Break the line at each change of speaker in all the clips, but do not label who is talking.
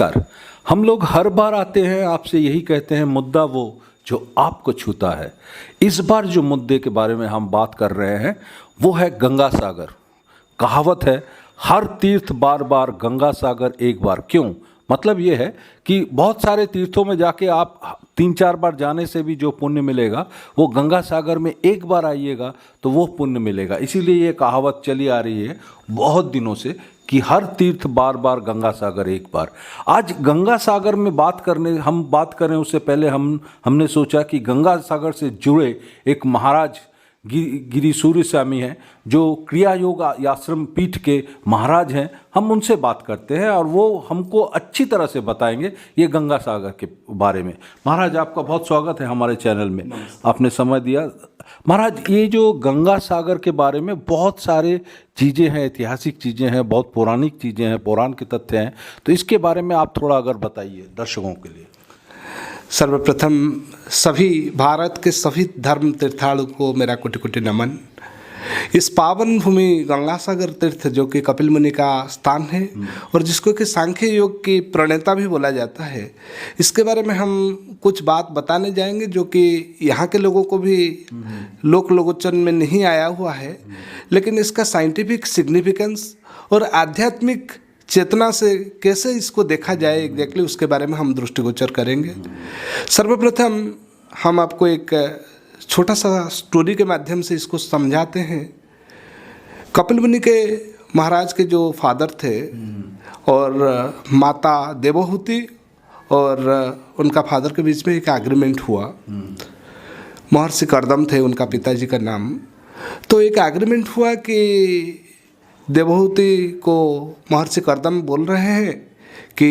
नमस्कार। हम लोग हर बार आते हैं, आपसे यही कहते हैं, मुद्दा वो जो आपको छूता है। इस बार जो मुद्दे के बारे में हम बात कर रहे हैं वो है गंगा सागर। कहावत है, हर तीर्थ बार बार गंगा सागर एक बार। क्यों? मतलब ये है कि बहुत सारे तीर्थों में जाके आप 3-4 बार जाने से भी जो पुण्य मिलेगा वो गंगा सागर में एक बार आइएगा तो वो पुण्य मिलेगा। इसीलिए ये कहावत चली आ रही है बहुत दिनों से कि हर तीर्थ बार बार गंगा सागर एक बार। आज गंगा सागर में हम बात करें उससे पहले हमने सोचा कि गंगा सागर से जुड़े एक महाराज गिरी सूर्य स्वामी हैं जो क्रिया योग आश्रम पीठ के महाराज हैं। हम उनसे बात करते हैं और वो हमको अच्छी तरह से बताएंगे ये गंगा सागर के बारे में। महाराज, आपका बहुत स्वागत है हमारे चैनल में, आपने समय दिया। महाराज, ये जो गंगा सागर के बारे में बहुत सारे चीज़ें हैं, ऐतिहासिक चीज़ें हैं, बहुत पौराणिक चीज़ें हैं, पौराण के तथ्य हैं, तो इसके बारे में आप थोड़ा अगर बताइए दर्शकों के लिए।
सर्वप्रथम सभी भारत के सभी धर्म तीर्थाड़ु को मेरा कोटि कोटि नमन। इस पावन भूमि गंगा सागर तीर्थ जो कि कपिल मुनि का स्थान है और जिसको कि सांख्य योग की प्रणेता भी बोला जाता है, इसके बारे में हम कुछ बात बताने जाएंगे जो कि यहाँ के लोगों को भी लोकोचन में नहीं आया हुआ है, लेकिन इसका साइंटिफिक सिग्निफिकेंस और आध्यात्मिक चेतना से कैसे इसको देखा जाए एग्जैक्टली उसके बारे में हम दृष्टिगोचर करेंगे। सर्वप्रथम हम आपको एक छोटा सा स्टोरी के माध्यम से इसको समझाते हैं। कपिल मुनि के महाराज के जो फादर थे और माता देवहूति और उनका फादर के बीच में एक एग्रीमेंट हुआ। महर्षि कर्दम थे उनका पिताजी का नाम। तो एक एग्रीमेंट हुआ कि देवहूति को महर्षि कर्दम बोल रहे हैं कि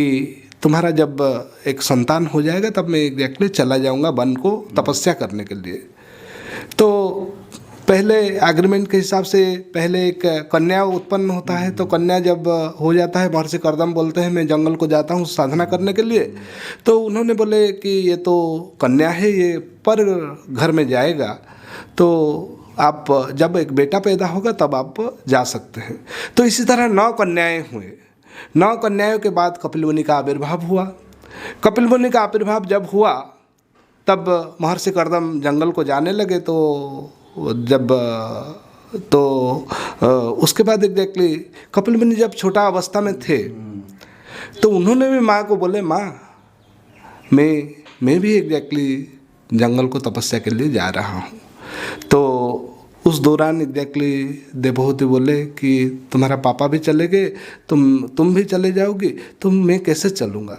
तुम्हारा जब एक संतान हो जाएगा तब मैं एग्जैक्टली चला जाऊंगा वन को तपस्या करने के लिए। तो पहले एग्रीमेंट के हिसाब से पहले एक कन्या उत्पन्न होता है। तो कन्या जब हो जाता है, महर्षि कर्दम बोलते हैं मैं जंगल को जाता हूँ साधना करने के लिए। तो उन्होंने बोले कि ये तो कन्या है, ये पर घर में जाएगा, तो आप जब एक बेटा पैदा होगा तब आप जा सकते हैं। तो इसी तरह 9 कन्याएं हुए। 9 कन्याओं के बाद कपिल मुनि का आविर्भाव हुआ। कपिल मुनि का आविर्भाव जब हुआ तब महर्षि कर्दम जंगल को जाने लगे। उसके बाद एग्जैक्टली कपिल मुनि जब छोटा अवस्था में थे तो उन्होंने भी माँ को बोले, माँ मैं भी एग्जैक्टली जंगल को तपस्या के लिए जा रहा हूँ। तो उस दौरान एग्जैक्टली देवहूति बोले कि तुम्हारा पापा भी चले गए, तुम भी चले जाओगी, तो मैं कैसे चलूँगा।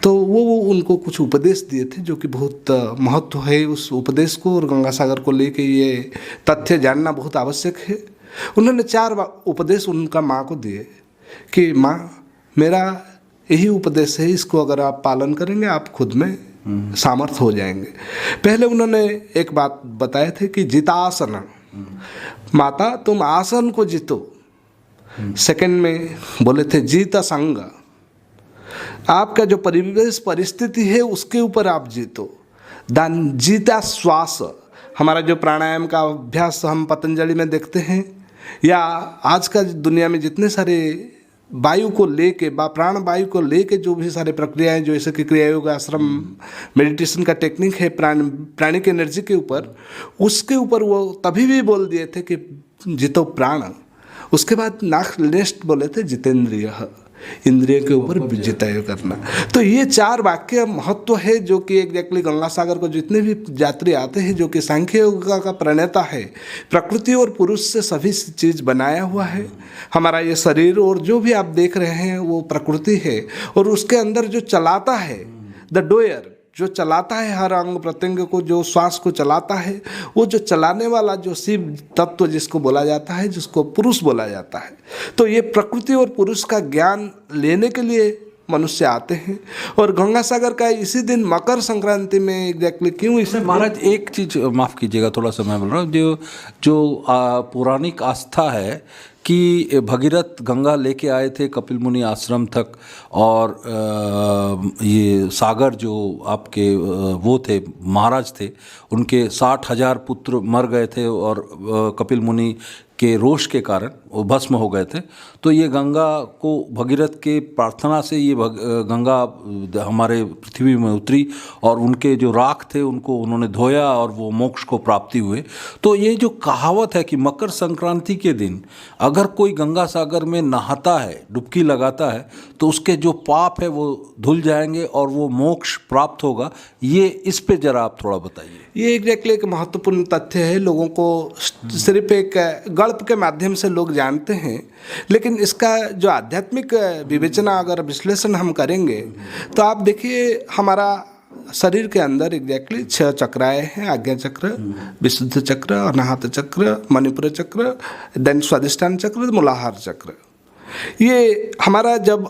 तो वो उनको कुछ उपदेश दिए थे जो कि बहुत महत्व है उस उपदेश को, और गंगा सागर को लेके ये तथ्य जानना बहुत आवश्यक है। उन्होंने 4 उपदेश उनका माँ को दिए कि माँ, मेरा यही उपदेश है, इसको अगर आप पालन करेंगे आप खुद में सामर्थ हो जाएंगे। पहले उन्होंने एक बात बताए थे कि जितासन, माता तुम आसन को जीतो। सेकंड में बोले थे जीता संग, आपका जो परिवेश परिस्थिति है उसके ऊपर आप जीतो। दान जीता श्वास, हमारा जो प्राणायाम का अभ्यास हम पतंजलि में देखते हैं या आज का दुनिया में जितने सारे वायु को लेके प्राण वायु को लेके जो भी सारे प्रक्रियाएं, जो जैसे कि क्रिया योग आश्रम मेडिटेशन का टेक्निक है प्राणिक एनर्जी के ऊपर, उसके ऊपर वो तभी भी बोल दिए थे कि जितो प्राण। उसके बाद नेक्स्ट बोले थे जितेंद्रिय, इंद्रिय के ऊपर जिताय करना। तो ये 4 वाक्य महत्व है जो कि एग्जैक्टली गंगा सागर को जितने भी यात्री आते हैं, जो कि सांख्य योग का प्रणेता है, प्रकृति और पुरुष से सभी चीज़ बनाया हुआ है। हमारा ये शरीर और जो भी आप देख रहे हैं वो प्रकृति है, और उसके अंदर जो चलाता है द डोयर, जो चलाता है हर अंग प्रत्यंग को, जो श्वास को चलाता है, वो जो चलाने वाला जो शिव तत्व जिसको बोला जाता है, जिसको पुरुष बोला जाता है। तो ये प्रकृति और पुरुष का ज्ञान लेने के लिए मनुष्य आते हैं। और गंगा सागर का इसी दिन मकर संक्रांति में एग्जैक्टली क्यों इसे।
महाराज, एक चीज़ माफ़ कीजिएगा, थोड़ा सा मैं बोल रहा हूँ, जो पौराणिक आस्था है कि भगीरथ गंगा लेके आए थे कपिल मुनि आश्रम तक, और ये सागर जो आपके वो थे महाराज थे, उनके 60,000 पुत्र मर गए थे और कपिल मुनि के रोष के कारण वो भस्म हो गए थे। तो ये गंगा को भगीरथ के प्रार्थना से ये गंगा हमारे पृथ्वी में उतरी और उनके जो राख थे उनको उन्होंने धोया और वो मोक्ष को प्राप्ति हुए। तो ये जो कहावत है कि मकर संक्रांति के दिन अगर कोई गंगा सागर में नहाता है, डुबकी लगाता है, तो उसके जो पाप है वो धुल जाएंगे और वो मोक्ष प्राप्त होगा। ये इस पे जरा आप थोड़ा बताइए।
ये एग्जैक्टली एक महत्वपूर्ण तथ्य है। लोगों को सिर्फ एक गल्प के माध्यम से लोग जानते हैं, लेकिन इसका जो आध्यात्मिक विवेचना अगर विश्लेषण हम करेंगे तो आप देखिए हमारा शरीर के अंदर एग्जैक्टली 6 चक्राएँ हैं। आज्ञा चक्र, विशुद्ध चक्र, अनाहत चक्र, मणिपुर चक्र, देन स्वादिष्ठान चक्र, मूलाधार चक्र। ये हमारा जब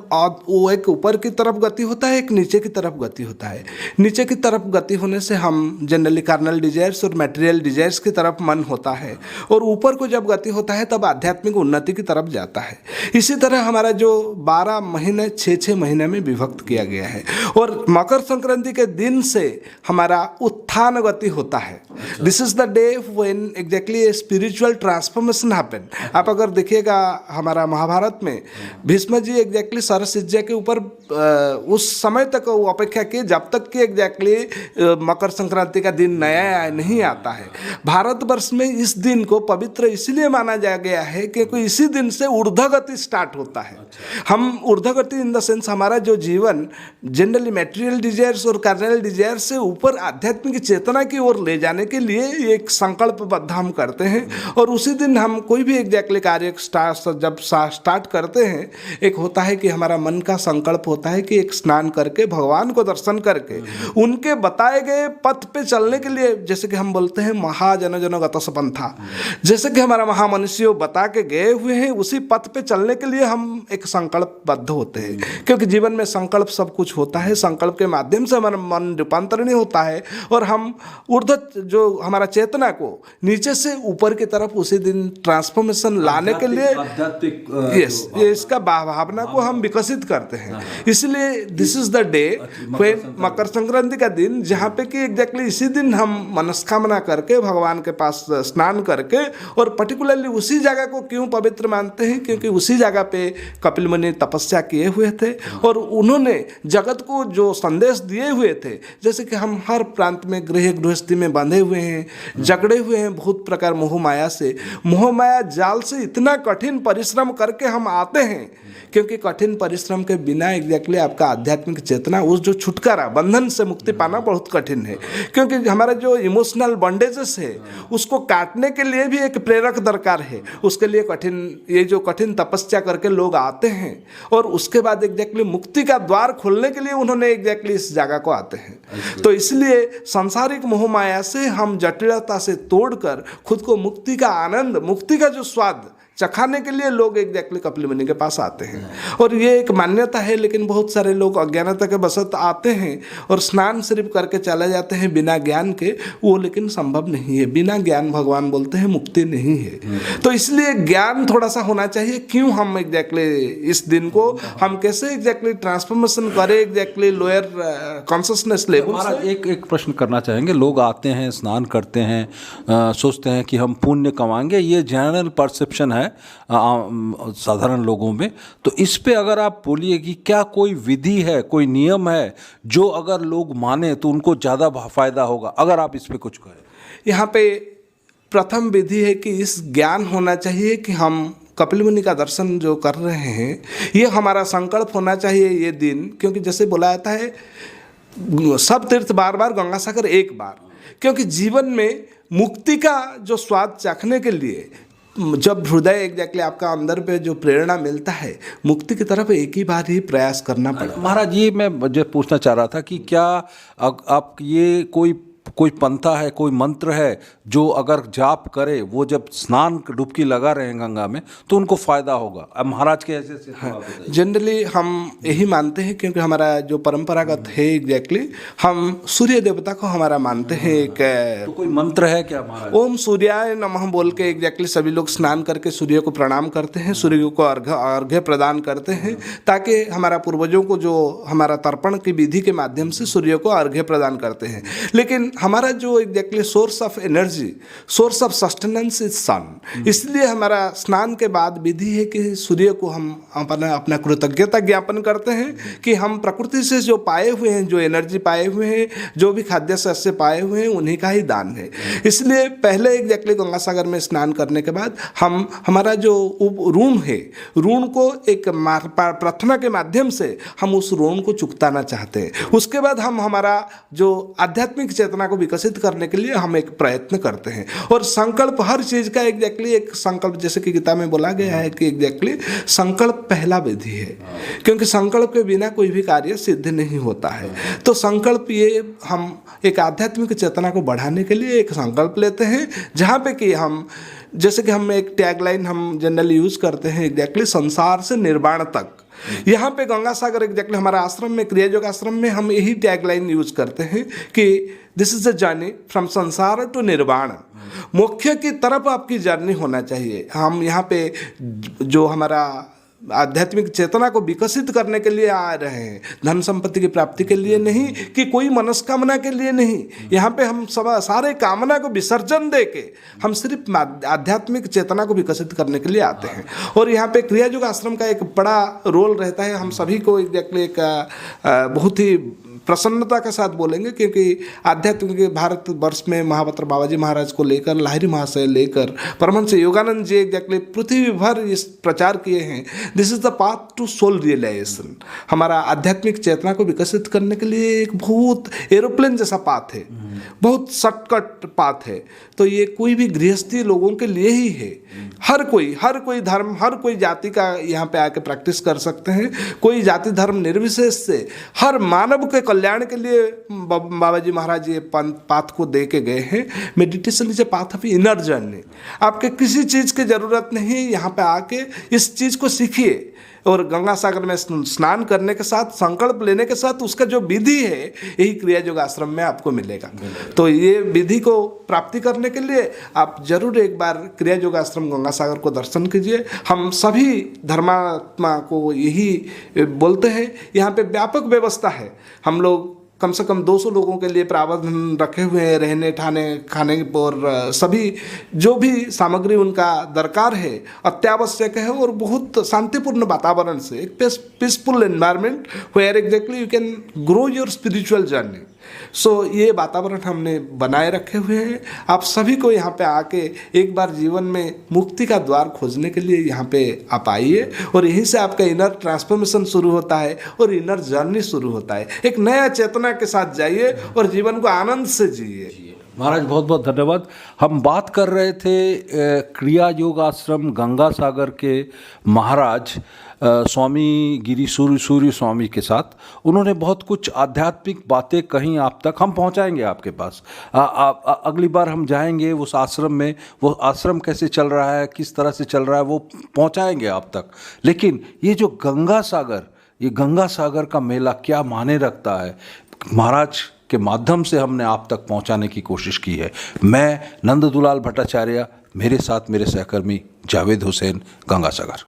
वो एक ऊपर की तरफ गति होता है, एक नीचे की तरफ गति होता है। नीचे की तरफ गति होने से हम जनरली कार्नल डिजायर्स और मटेरियल डिजायर्स की तरफ मन होता है, और ऊपर को जब गति होता है तब आध्यात्मिक उन्नति की तरफ जाता है। इसी तरह हमारा जो 12 महीने 6-6 महीने में विभक्त किया गया है, और मकर संक्रांति के दिन से हमारा उत्थान गति होता है। This is the day when exactly a spiritual transformation happen. आप अगर देखिएगा हमारा महाभारत में भीष्म जी एग्जैक्टली सरसिज्जा के ऊपर उस समय तक वो अपेक्षा की जब तक कि एग्जैक्टली मकर संक्रांति का दिन नया नहीं आता है। भारतवर्ष में इस दिन को पवित्र इसलिए माना जा गया है क्योंकि इसी दिन से ऊर्ध्वगति स्टार्ट होता है। हम ऊर्ध्वगति इन द सेंस हमारा जो जीवन जनरली मटेरियल डिजायर्स और कार्नल डिजायर्स से ऊपर आध्यात्मिक चेतना की ओर ले जाने के लिए एक संकल्पबद्ध हम करते हैं, और उसी दिन हम कोई भी एग्जैक्टली कार्य जब स्टार्ट करते हैं, एक होता है कि हमारा मन का संकल्प होता है कि एक स्नान करके भगवान को दर्शन करके उनके बताए गए पथ पे चलने के लिए, जैसे कि हम बोलते हैं महाजन जन गत पंथा, जैसे कि हमारा महामनुष्य बता के गए हुए हैं उसी पथ पे चलने के लिए हम एक संकल्पबद्ध होते हैं। क्योंकि जीवन में संकल्प सब कुछ होता है, संकल्प के माध्यम से हमारा मन रूपांतरणीय होता है और हम ऊर्ध्व जो हमारा चेतना को नीचे से ऊपर की तरफ उसी दिन ट्रांसफॉर्मेशन लाने के लिए इसका भावना को हम विकसित करते हैं। इसलिए this is the day when Makar Sankranti का दिन, जहाँ पे कि एग्जैक्टली इसी दिन हम मनस्कामना करके भगवान के पास स्नान करके, और पर्टिकुलरली उसी जगह को क्यों पवित्र मानते हैं क्योंकि उसी जगह पे कपिल मुनि तपस्या किए हुए थे और उन्होंने जगत को जो संदेश दिए हुए थे, जैसे कि हम हर प्रांत में गृहस्थी में बंधे हुए हैं, जकड़े हुए हैं बहुत प्रकार मोह माया से, मोह माया जाल से इतना कठिन परिश्रम करके हम आते हैं, क्योंकि कठिन परिश्रम के बिना एग्जैक्टली आपका आध्यात्मिक चेतना, उस जो छुटकारा बंधन से मुक्ति पाना बहुत कठिन है। क्योंकि हमारा जो इमोशनल बॉन्डेजेस है उसको काटने के लिए भी एक प्रेरक दरकार है। उसके लिए ये जो कठिन तपस्या करके लोग आते हैं और उसके बाद एग्जैक्टली मुक्ति का द्वार खोलने के लिए उन्होंने एग्जैक्टली इस जगह को आते हैं। तो इसलिए सांसारिक मोह माया से हम जटिलता से तोड़कर खुद को मुक्ति का आनंद, मुक्ति का जो स्वाद चखाने के लिए लोग एग्जैक्टली कपिल मुनि के पास आते हैं। और ये एक मान्यता है, लेकिन बहुत सारे लोग अज्ञानता के वशत आते हैं और स्नान सिर्फ करके चले जाते हैं बिना ज्ञान के, वो लेकिन संभव नहीं है। बिना ज्ञान भगवान बोलते हैं मुक्ति नहीं है। तो इसलिए ज्ञान थोड़ा सा होना चाहिए। क्यों हम एग्जैक्टली इस दिन को हम कैसे एग्जैक्टली ट्रांसफॉर्मेशन करें एग्जैक्टली लोअर कॉन्शियसनेस लेवल से।
एक प्रश्न करना चाहेंगे। लोग आते हैं, स्नान करते हैं, सोचते हैं कि हम पुण्य कमाएंगे, ये जनरल परसेप्शन है साधारण लोगों में। तो इस पे अगर आप बोलिए कि क्या कोई विधि है, कोई नियम है जो अगर लोग माने तो उनको ज़्यादा फायदा होगा, अगर आप इस पे कुछ कहें।
यहाँ पे प्रथम विधि है कि इस ज्ञान होना चाहिए कि हम कपिल मुनि का दर्शन जो कर रहे हैं, ये हमारा संकल्प होना चाहिए ये दिन। क्योंकि जैसे बोला जाता है सब तीर्थ बार बार, गंगा सागर एक बार। क्योंकि जीवन में मुक्ति का जो स्वाद चखने के लिए जब हृदय एग्जैक्टली आपका अंदर पे जो प्रेरणा मिलता है, मुक्ति की तरफ एक ही बार ही प्रयास करना पड़ेगा।
महाराज, ये मैं जो पूछना चाह रहा था कि क्या आप ये कोई पंथा है, कोई मंत्र है जो अगर जाप करे, वो जब स्नान डुबकी लगा रहे हैं गंगा में तो उनको फायदा होगा? अब महाराज के ऐसे
जनरली हम यही मानते हैं, क्योंकि हमारा जो परंपरागत है एग्जैक्टली हम सूर्य देवता को हमारा मानते हैं। एक
तो कोई मंत्र है क्या महाराज?
ओम सूर्याय नमः बोल के एग्जैक्टली सभी लोग स्नान करके सूर्य को प्रणाम करते हैं, सूर्य को अर्घ्य प्रदान करते हैं, ताकि हमारा पूर्वजों को जो हमारा तर्पण की विधि के माध्यम से सूर्य को अर्घ्य प्रदान करते हैं। लेकिन हमारा जो exactly source of energy, source of sustenance is sun. इसलिए हमारा स्नान के बाद विधि है कि सूर्य को हम अपना कृतज्ञता ज्ञापन करते हैं कि हम प्रकृति से जो पाए हुए हैं, जो एनर्जी पाए हुए हैं, जो भी खाद्य शस्य पाए हुए हैं, उन्हीं का ही दान है। इसलिए पहले एग्जैक्टली गंगासागर में स्नान करने के बाद हम हमारा जो ऋण है, ऋण को एक प्रार्थना के माध्यम से हम उस ऋण को चुकताना चाहते हैं। उसके बाद हम हमारा जो आध्यात्मिक चेतना को विकसित करने के लिए हम एक प्रयत्न करते हैं। और संकल्प, हर चीज़ का एग्जैक्टली एक संकल्प, जैसे कि गीता में बोला गया है कि एग्जैक्टली संकल्प पहला विधि है, क्योंकि संकल्प के बिना कोई भी कार्य सिद्ध नहीं होता है। तो संकल्प, ये हम एक आध्यात्मिक चेतना को बढ़ाने के लिए एक संकल्प लेते हैं, जहाँ पे कि हम, जैसे कि हम एक टैगलाइन हम जनरली यूज़ करते हैं एग्जैक्टली, संसार से निर्वाण तक। यहाँ पे गंगासागर एग्जैक्टली हमारा आश्रम में, क्रिया योग आश्रम में हम यही टैगलाइन यूज करते हैं कि this is a journey from संसार टू निर्वाण। मोक्ष की तरफ आपकी जर्नी होना चाहिए। हम यहाँ पे जो हमारा आध्यात्मिक चेतना को विकसित करने के लिए आ रहे हैं, धन संपत्ति की प्राप्ति के लिए नहीं, कि कोई मनस्कामना के लिए नहीं। यहाँ पे हम सब सारे कामना को विसर्जन दे के हम सिर्फ आध्यात्मिक चेतना को विकसित करने के लिए आते हैं। और यहाँ पे क्रिया योग आश्रम का एक बड़ा रोल रहता है। हम सभी को एग्जैक्टली एक बहुत ही प्रसन्नता के साथ बोलेंगे, क्योंकि आध्यात्मिक भारतवर्ष में महापात्र बाबा जी महाराज को लेकर, लाहिरी महाशय लेकर, परमहंस योगानंद जी एग्जैक्टली पृथ्वी भर इस प्रचार किए हैं, this is the path to soul realization. हमारा आध्यात्मिक चेतना को विकसित करने के लिए एक बहुत एरोप्लेन जैसा पाथ है, बहुत शॉर्टकट पाथ है। तो ये कोई भी गृहस्थी लोगों के लिए ही है। हर कोई धर्म, हर कोई जाति का यहाँ पे आके प्रैक्टिस कर सकते हैं। कोई जाति धर्म निर्विशेष से हर मानव के कल्याण के लिए बाबा जी महाराज ये पाथ को दे के गए हैं। Meditation is a path of inner journey. आपके किसी चीज़ की ज़रूरत नहीं, यहाँ पे आके इस चीज़ को सीखिए। और गंगासागर में स्नान करने के साथ, संकल्प लेने के साथ, उसका जो विधि है, यही क्रिया योग आश्रम में आपको मिलेगा। तो ये विधि को प्राप्ति करने के लिए आप जरूर एक बार क्रिया योग आश्रम गंगासागर को दर्शन कीजिए। हम सभी धर्मात्मा को यही बोलते हैं। यहाँ पे व्यापक व्यवस्था है। हम लोग कम से कम 200 लोगों के लिए प्रावधान रखे हुए हैं, रहने ठाने खाने और सभी जो भी सामग्री उनका दरकार है, अत्यावश्यक है। और बहुत शांतिपूर्ण वातावरण से, एक peaceful environment where exactly you can grow your spiritual journey. So ये वातावरण हमने बनाए रखे हुए हैं। आप सभी को यहाँ पे आके एक बार जीवन में मुक्ति का द्वार खोजने के लिए यहाँ पे आप आइए, और यहीं से आपका इनर ट्रांसफॉर्मेशन शुरू होता है और इनर जर्नी शुरू होता है। एक नया चेतना के साथ जाइए और जीवन को आनंद से जिए।
महाराज बहुत बहुत धन्यवाद। हम बात कर रहे थे क्रिया योग आश्रम गंगासागर के महाराज स्वामी गिरी सूर्य स्वामी के साथ। उन्होंने बहुत कुछ आध्यात्मिक बातें कहीं आप तक, हम पहुंचाएंगे आपके पास। अगली बार हम जाएंगे उस आश्रम में, वो आश्रम कैसे चल रहा है, किस तरह से चल रहा है, वो पहुंचाएंगे आप तक। लेकिन ये जो गंगासागर, ये गंगासागर का मेला क्या माने रखता है, महाराज के माध्यम से हमने आप तक पहुंचाने की कोशिश की है। मैं नंद दुलाल भट्टाचार्य, मेरे साथ मेरे सहकर्मी जावेद हुसैन, गंगासागर।